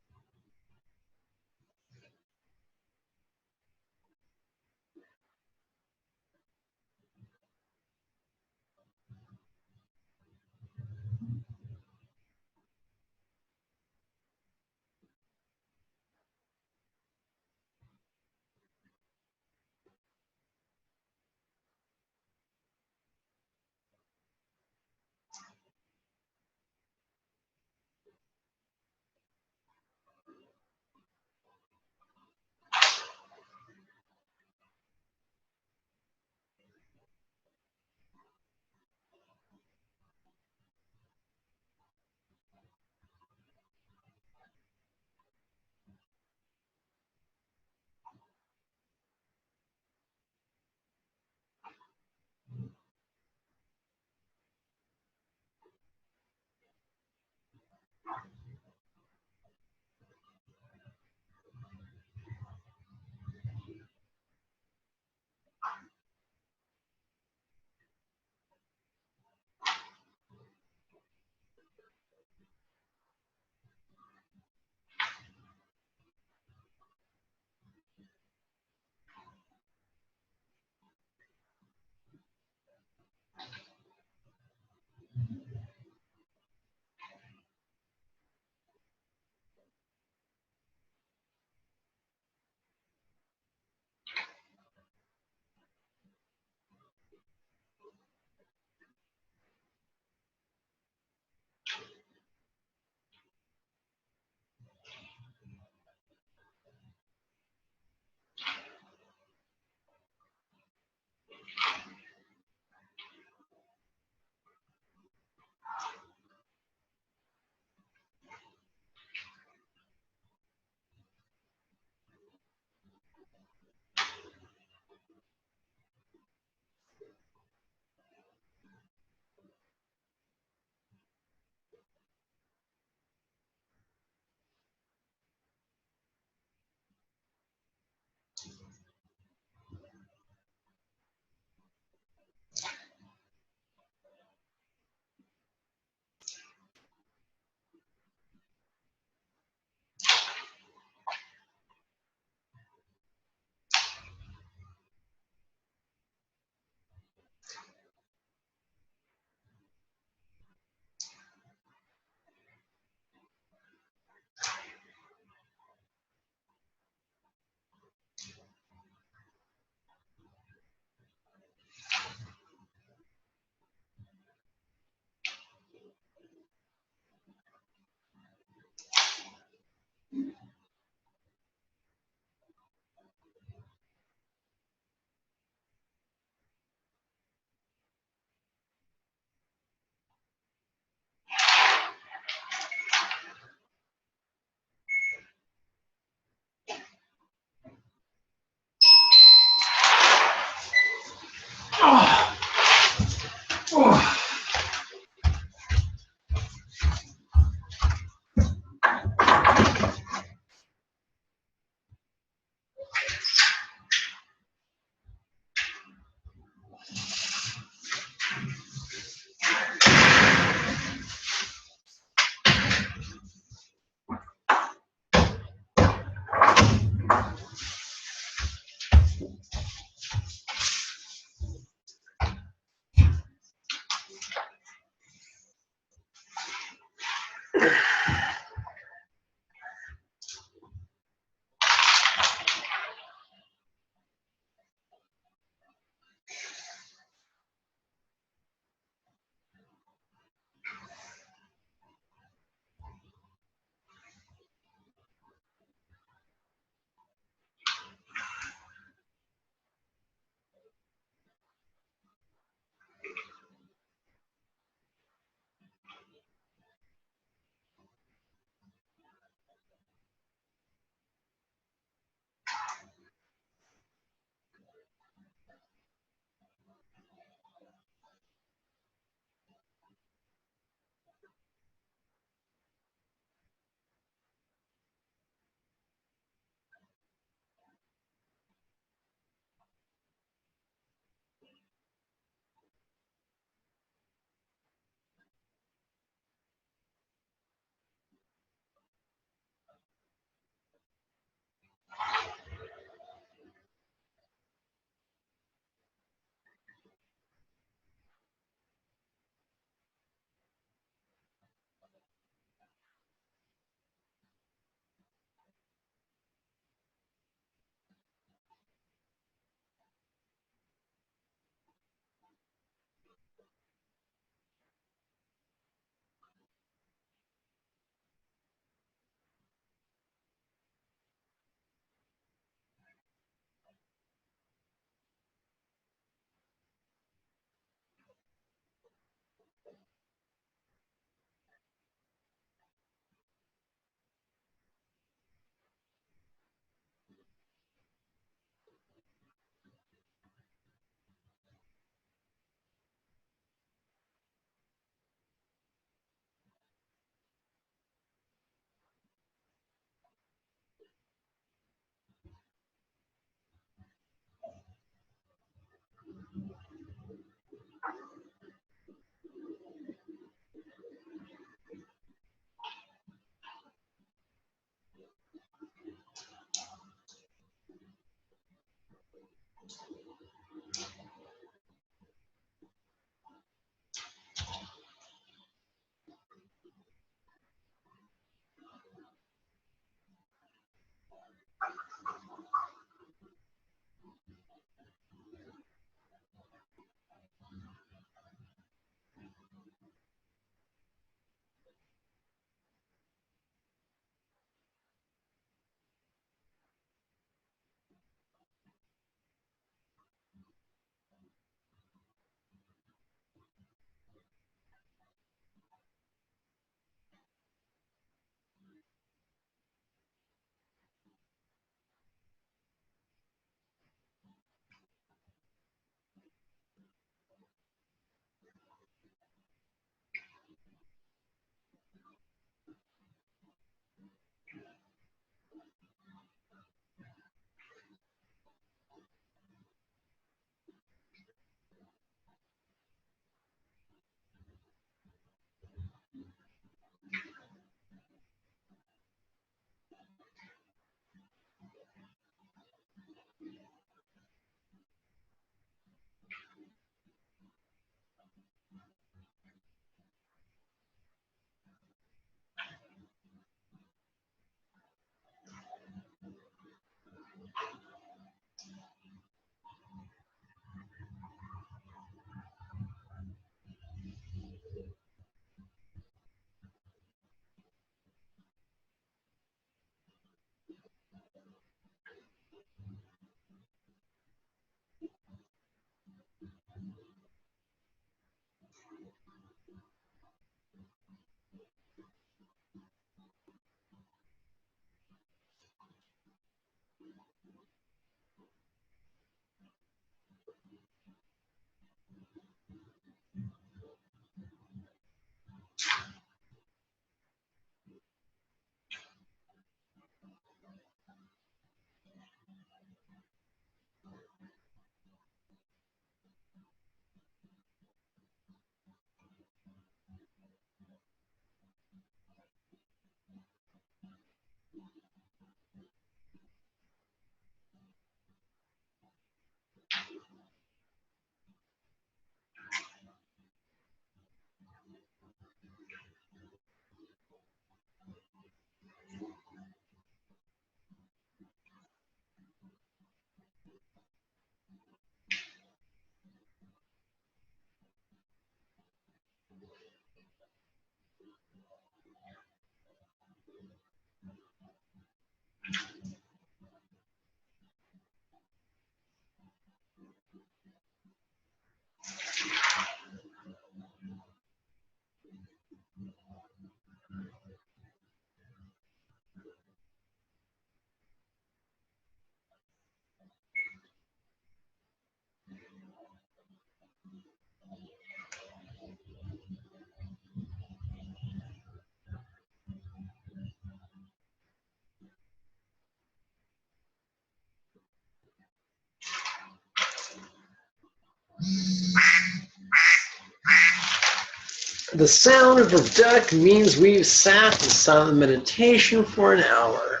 The sound of a duck means we've sat in silent meditation for an hour.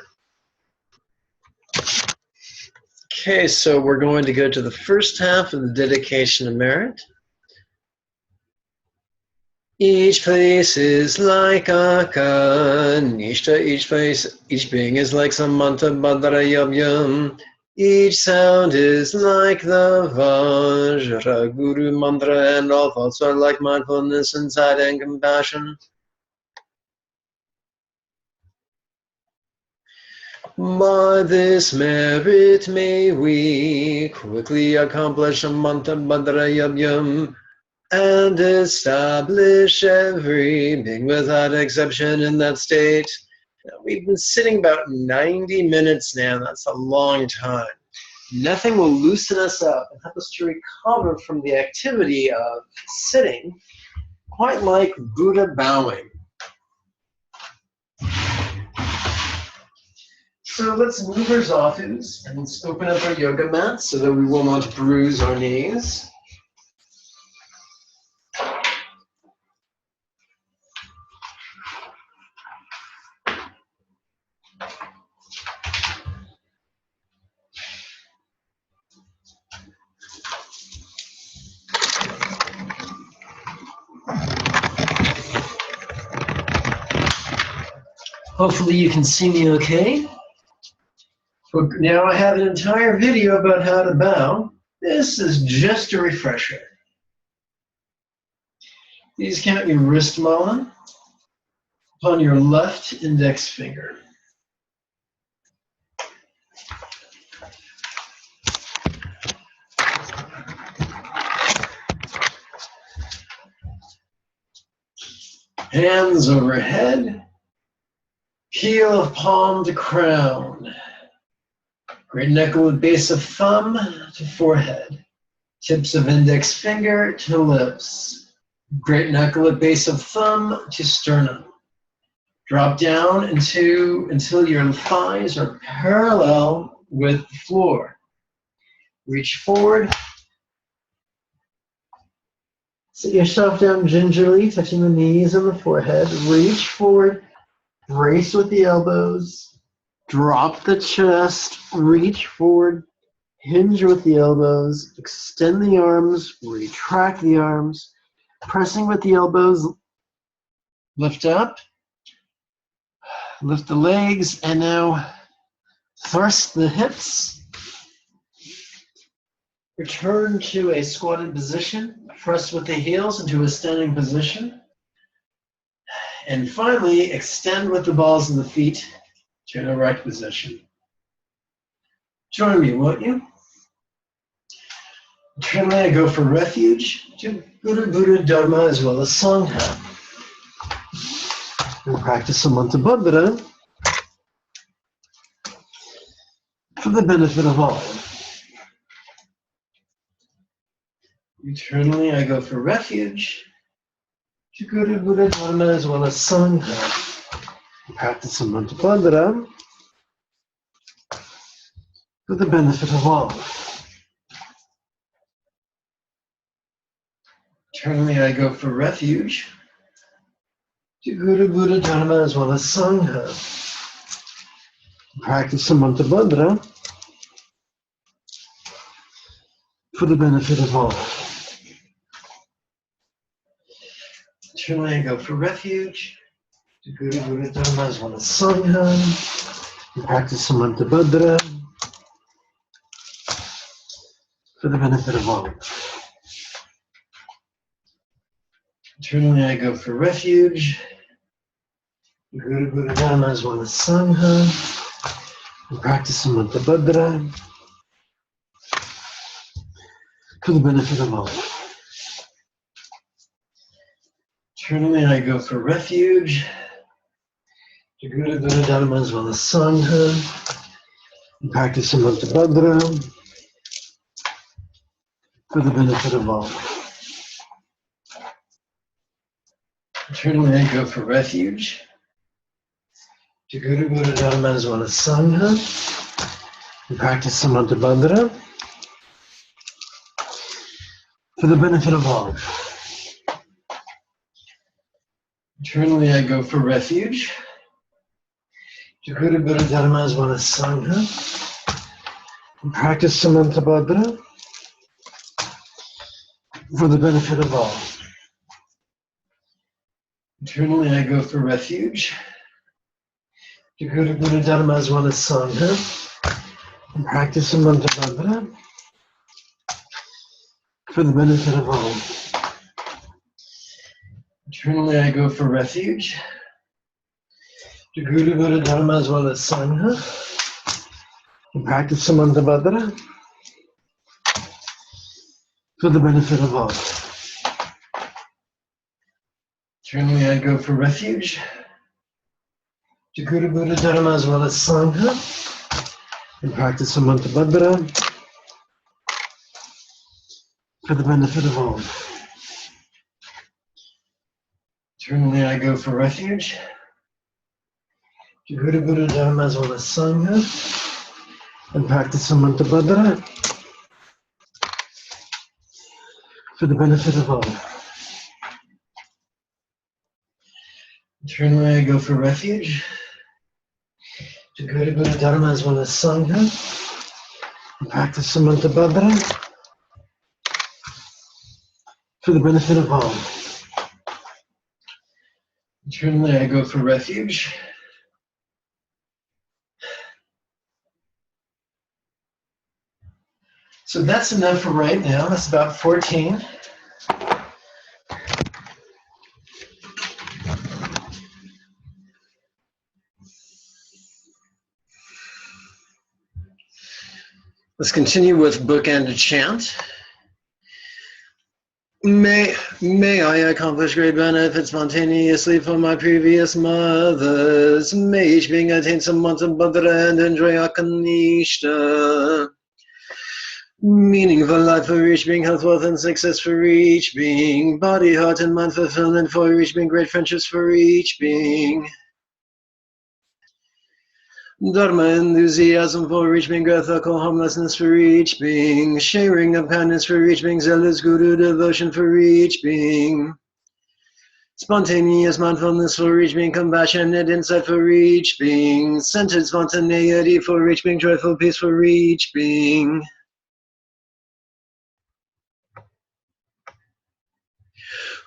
Okay, so we're going to go to the first half of the dedication of merit. Each place is like Aka, Nishta, each place, each being is like Samanta Badara Yum Yum. Each sound is like the Vajra Guru mantra, and all thoughts are like mindfulness, insight, and compassion. By this merit may we quickly accomplish Amanta Badara Yum Yum and establish every being without exception in that state. Now, we've been sitting about 90 minutes now. That's a long time. Nothing will loosen us up and help us to recover from the activity of sitting, quite like Buddha bowing. So let's move our zafus and let's open up our yoga mat so that we will not bruise our knees. Hopefully you can see me okay. But now I have an entire video about how to bow. This is just a refresher. Please count your wrist mala upon your left index finger. Hands overhead, heel of palm to crown. Great knuckle at base of thumb to forehead. Tips of index finger to lips. Great knuckle at base of thumb to sternum. Drop down until your thighs are parallel with the floor. Reach forward. Sit yourself down gingerly, touching the knees and the forehead. Reach forward. Brace with the elbows. Drop the chest. Reach forward. Hinge with the elbows. Extend the arms. Retract the arms. Pressing with the elbows. Lift up. Lift the legs. And now thrust the hips. Return to a squatted position. Press with the heels into a standing position. And finally, extend with the balls of the feet to an erect position. Join me, won't you? Internally, I go for refuge to Buddha, Buddha, Dharma, as well as Sangha. And practice Samanta Buddha for the benefit of all. Internally, I go for refuge to Guru, Buddha, Dharma, as well as Sangha. Practice Samanta Buddha for the benefit of all. Internally, I go for refuge to Guru, Buddha, Dharma, as well as Sangha. Practice Samanta Buddha for the benefit of all. Internally, I go for refuge to Guru, Buddha, Dharma, as well as Sangha. Practice Samanta Buddha for the benefit of all. Internally, I go for refuge to Guru, Buddha, Dharma, as well as Sangha. Practice Samanta Buddha for the benefit of all. Internally, I go for refuge to Guru, Buddha, Dharma, as well as Sangha. Practice Samanta Buddha for the benefit of all. Internally, I go for refuge to Guru, Buddha, Dharma, as well as Sangha. Practice Samanta Buddha for the benefit of all. Eternally I go for refuge. Jaguru Buddha Dharma as well as Sangha. And practice Samantha Bhadra for the benefit of all. Eternally I go for refuge. Jaguru Buddha Dharma as well as Sangha. And practice Samantha Bhadra for the benefit of all. Eternally I go for refuge. To Guru Buddha Dharma as well as Sangha. And practice Samantha Bhadra for the benefit of all. Eternally I go for refuge. To Guru Buddha Dharma as well as Sangha. And practice Samantha Bhadra for the benefit of all. Eternally I go for refuge. To Guru Buddha Dharma as well as Sangha. And practice Samantha Bhadra for the benefit of all. Eternally I go for refuge. To Guru Buddha Dharma as well as Sangha. And practice Samantha Bhadra for the benefit of all. Eternally I go for refuge. So that's enough for right now. That's about 14. Let's continue with bookend chant. May I accomplish great benefit spontaneously for my previous mothers. May each being attain Samantha Bhadra and enjoy Akanishta. Meaningful life for each being, health, wealth, and success for each being. Body, heart, and mind fulfillment for each being. Great friendships for each being. Dharma enthusiasm for each being, ethical harmlessness for each being, sharing of kindness for each being, zealous guru devotion for each being, spontaneous mindfulness for each being, compassionate insight for each being, centered spontaneity for each being, joyful peace for each being.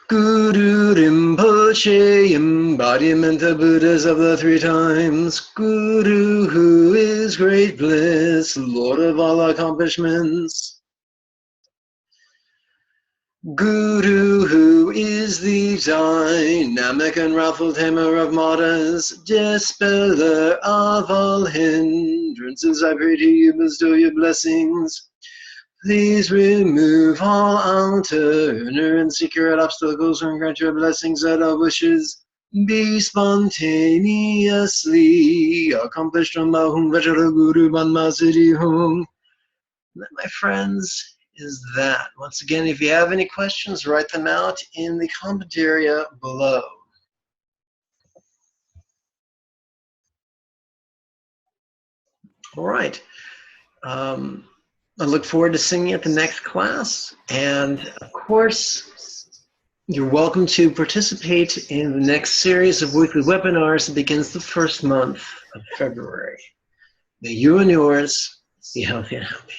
Guru Rinpoche, embodiment of Buddhas of the three times. Guru, who is great bliss, Lord of all accomplishments. Guru, who is the dynamic and wrathful tamer of martyrs, dispeller of all hindrances, I pray to you, bestow your blessings. Please remove all outer, inner, and secret obstacles and grant your blessings that our wishes be spontaneously accomplished. Mahum Vajra Guru Banma Siddhi Hum. That, my friends, is that. Once again, if you have any questions, write them out in the comment area below. All right. I look forward to seeing you at the next class. And of course, you're welcome to participate in the next series of weekly webinars that begins the first month of February. May you and yours be healthy and happy.